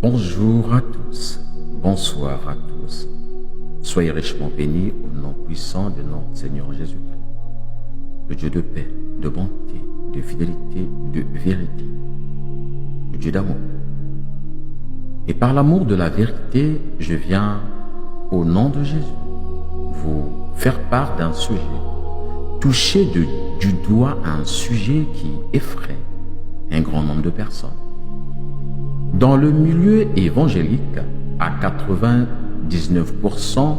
Bonjour à tous, bonsoir à tous. Soyez richement bénis au nom puissant de notre Seigneur Jésus-Christ, le Dieu de paix, de bonté, de fidélité, de vérité, le Dieu d'amour. Et par l'amour de la vérité, je viens, au nom de Jésus, vous faire part d'un sujet, toucher du doigt un sujet qui effraie un grand nombre de personnes. Dans le milieu évangélique, à 99%,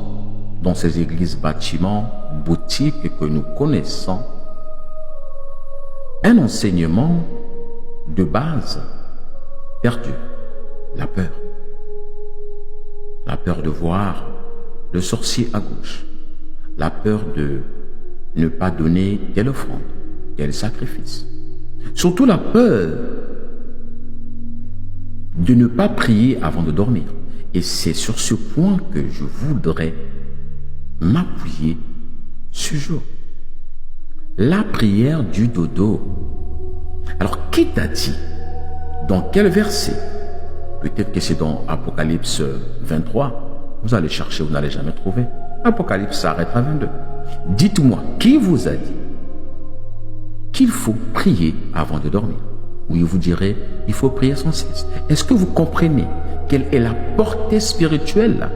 dans ces églises, bâtiments, boutiques que nous connaissons, un enseignement de base perdu, la peur. La peur de voir le sorcier à gauche, la peur de ne pas donner telle offrande, tel sacrifice. Surtout la peur de ne pas prier avant de dormir. Et c'est sur ce point que je voudrais m'appuyer ce jour. La prière du dodo. Alors, qui t'a dit? Dans quel verset? Peut-être que c'est dans Apocalypse 23. Vous allez chercher, vous n'allez jamais trouver. Apocalypse s'arrête à 22. Dites-moi, qui vous a dit qu'il faut prier avant de dormir? Oui, vous direz, il faut prier sans cesse. Est-ce que vous comprenez quelle est la portée spirituelle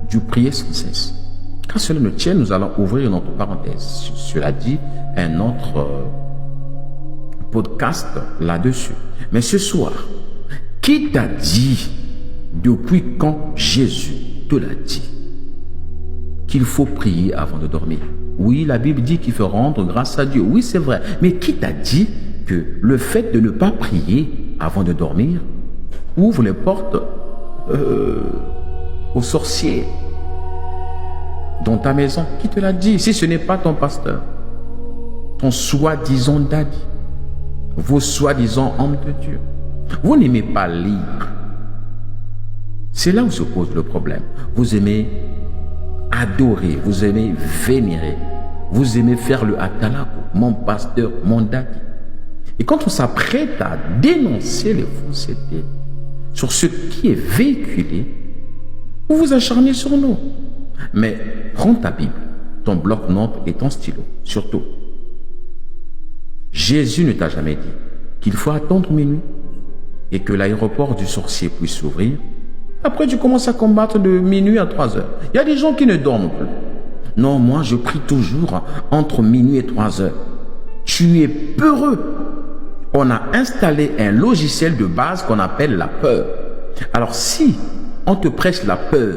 du prier sans cesse? Quand cela nous tient, nous allons ouvrir notre parenthèse. Cela dit, un autre podcast là-dessus. Mais ce soir, qui t'a dit, depuis quand Jésus te l'a dit, qu'il faut prier avant de dormir? Oui, la Bible dit qu'il faut rendre grâce à Dieu. Oui, c'est vrai. Mais qui t'a dit que le fait de ne pas prier avant de dormir ouvre les portes aux sorciers dans ta maison? Qui te l'a dit? Si ce n'est pas ton pasteur, ton soi-disant daddy, vos soi-disant hommes de Dieu. Vous n'aimez pas lire. C'est là où se pose le problème. Vous aimez adorer, vous aimez vénérer, vous aimez faire le atalako, mon pasteur, mon daddy. Et quand on s'apprête à dénoncer les faussetés sur ce qui est véhiculé, vous vous acharnez sur nous. Mais prends ta Bible, ton bloc-notes et ton stylo. Surtout, Jésus ne t'a jamais dit qu'il faut attendre minuit et que l'aéroport du sorcier puisse s'ouvrir. Après, tu commences à combattre de minuit à 3 heures. Il y a des gens qui ne dorment plus. Non, moi, je prie toujours entre minuit et 3 heures. Tu es peureux. On a installé un logiciel de base qu'on appelle la peur. Alors, si on te prêche la peur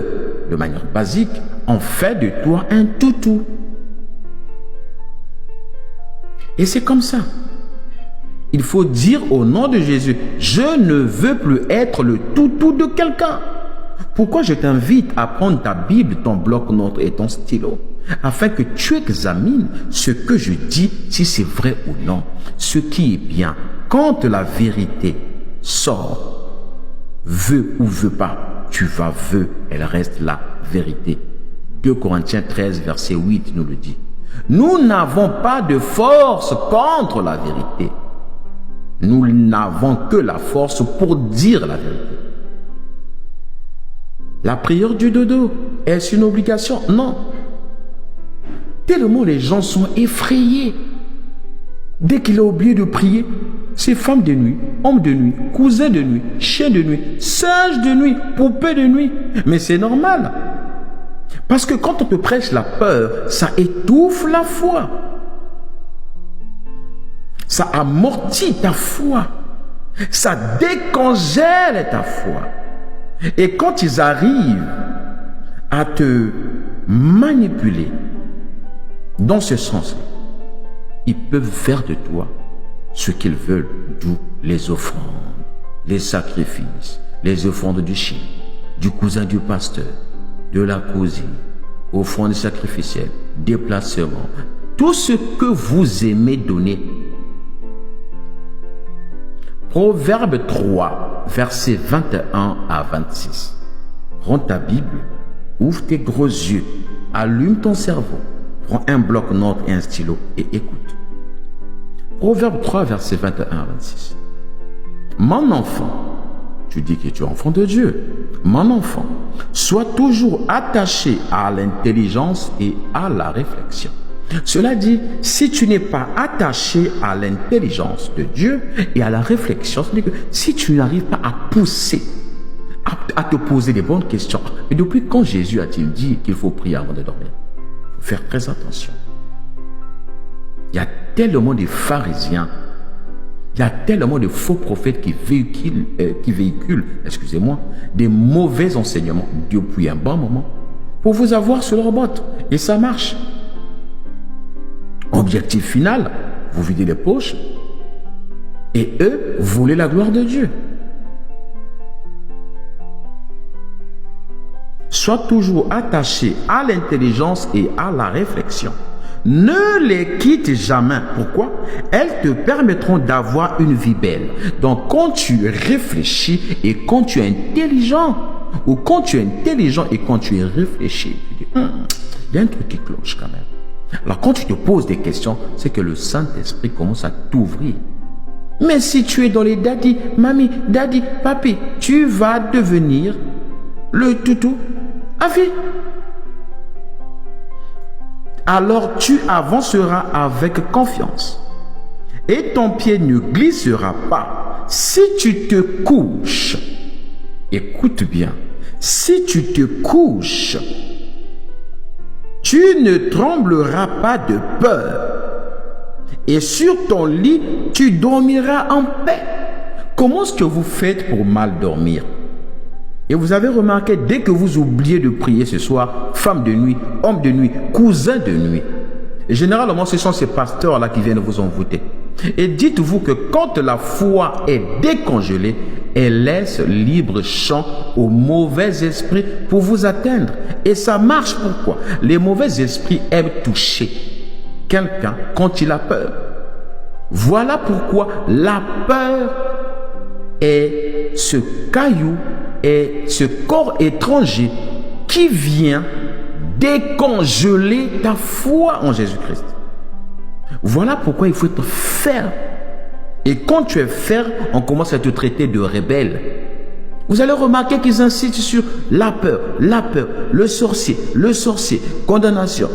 de manière basique, on fait de toi un toutou. Et c'est comme ça. Il faut dire au nom de Jésus, je ne veux plus être le toutou de quelqu'un. Pourquoi je t'invite à prendre ta Bible, ton bloc-notes et ton stylo, afin que tu examines ce que je dis, si c'est vrai ou non, ce qui est bien. Quand la vérité sort, veut ou veut pas, tu vas veut, elle reste la vérité. 2 Corinthiens 13, verset 8 nous le dit. Nous n'avons pas de force contre la vérité. Nous n'avons que la force pour dire la vérité. La prière du dodo, est-ce une obligation? Non. Tellement les gens sont effrayés. Dès qu'il a oublié de prier, c'est femme de nuit, homme de nuit, cousin de nuit, chien de nuit, singe de nuit, poupée de nuit. Mais c'est normal. Parce que quand on te prêche la peur, ça étouffe la foi. Ça amortit ta foi. Ça décongèle ta foi. Et quand ils arrivent à te manipuler dans ce sens, ils peuvent faire de toi ce qu'ils veulent, d'où les offrandes, les sacrifices, les offrandes du chien, du cousin du pasteur, de la cousine, offrandes sacrificielles, déplacements, tout ce que vous aimez donner. Proverbe 3, versets 21 à 26. Prends ta Bible, ouvre tes gros yeux, allume ton cerveau, prends un bloc-notes et un stylo et écoute. Proverbe 3, versets 21 à 26. Mon enfant, Tu dis que tu es enfant de Dieu. Mon enfant, sois toujours attaché à l'intelligence et à la réflexion. Cela dit, si tu n'es pas attaché à l'intelligence de Dieu et à la réflexion, c'est-à-dire que si tu n'arrives pas à pousser, à te poser des bonnes questions, mais depuis quand Jésus a-t-il dit qu'il faut prier avant de dormir? Il faut faire très attention. Il y a tellement de pharisiens, il y a tellement de faux prophètes qui véhiculent, excusez-moi, des mauvais enseignements depuis un bon moment pour vous avoir sur leur botte. Et ça marche. Objectif final, vous videz les poches et eux voulaient la gloire de Dieu. Sois toujours attaché à l'intelligence et à la réflexion. Ne les quitte jamais. Pourquoi? Elles te permettront d'avoir une vie belle. Donc, quand tu réfléchis et quand tu es intelligent, ou quand tu es intelligent et quand tu es réfléchi, tu dis, il y a un truc qui cloche quand même. Alors, quand tu te poses des questions, c'est que le Saint-Esprit commence à t'ouvrir. Mais si tu es dans les daddy, mamie, daddy, papi, tu vas devenir le toutou à vie. Alors tu avanceras avec confiance et ton pied ne glissera pas. Si tu te couches, écoute bien, si tu te couches, tu ne trembleras pas de peur et sur ton lit, tu dormiras en paix. Comment est-ce que vous faites pour mal dormir? Et vous avez remarqué, dès que vous oubliez de prier ce soir, femme de nuit, homme de nuit, cousin de nuit, et généralement ce sont ces pasteurs-là qui viennent vous envoûter. Et dites-vous que quand la foi est décongelée, elle laisse libre champ aux mauvais esprits pour vous atteindre. Et ça marche pourquoi? Les mauvais esprits aiment toucher quelqu'un quand il a peur. Voilà pourquoi la peur est ce caillou et ce corps étranger qui vient décongeler ta foi en Jésus-Christ. Voilà pourquoi il faut être ferme. Et quand tu es ferme, on commence à te traiter de rebelle. Vous allez remarquer qu'ils insistent sur la peur, le sorcier, condamnation,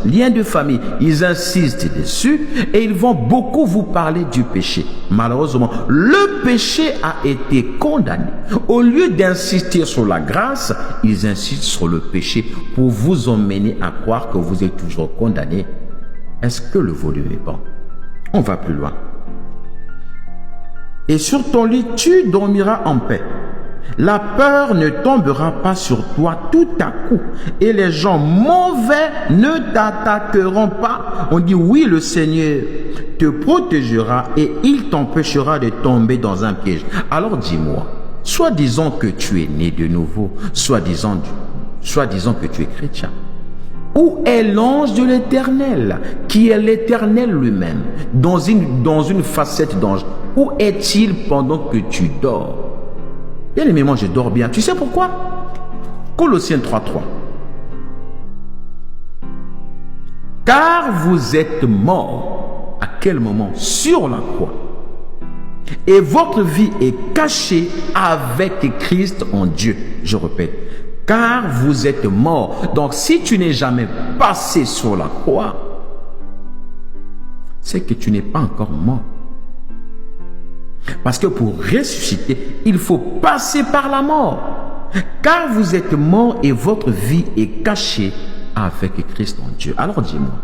lien de famille. Ils insistent dessus et ils vont beaucoup vous parler du péché. Malheureusement, le péché a été condamné. Au lieu d'insister sur la grâce, ils insistent sur le péché pour vous emmener à croire que vous êtes toujours condamné. Est-ce que le volume est bon? On va plus loin. Et sur ton lit, tu dormiras en paix. La peur ne tombera pas sur toi tout à coup. Et les gens mauvais ne t'attaqueront pas. On dit oui, le Seigneur te protégera et il t'empêchera de tomber dans un piège. Alors dis-moi, soit disons que tu es né de nouveau, soit disons que tu es chrétien. Où est l'ange de l'Éternel, qui est l'Éternel lui-même, dans une facette d'ange? Où est-il pendant que tu dors? Bien aimé, moi je dors bien. Tu sais pourquoi? Colossiens 3:3. Car vous êtes morts. À quel moment? Sur la croix. Et votre vie est cachée avec Christ en Dieu. Je répète. Car vous êtes morts. Donc si tu n'es jamais passé sur la croix, c'est que tu n'es pas encore mort. Parce que pour ressusciter, il faut passer par la mort. Car vous êtes morts et votre vie est cachée avec Christ en Dieu. Alors dis-moi,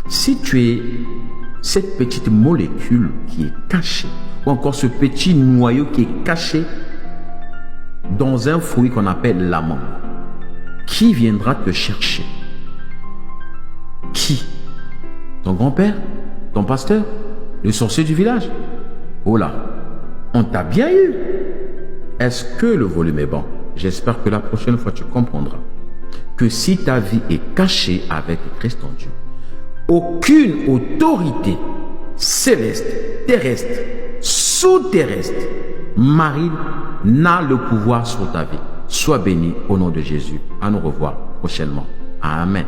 si tu es cette petite molécule qui est cachée, ou encore ce petit noyau qui est caché dans un fruit qu'on appelle l'amande, qui viendra te chercher? Qui? Ton grand-père? Ton pasteur? Le sorcier du village? Oh là, on t'a bien eu. Est-ce que le volume est bon? J'espère que la prochaine fois tu comprendras que si ta vie est cachée avec Christ en Dieu, aucune autorité céleste, terrestre, sous-terrestre, marine n'a le pouvoir sur ta vie. Sois béni au nom de Jésus. À nous revoir prochainement. Amen.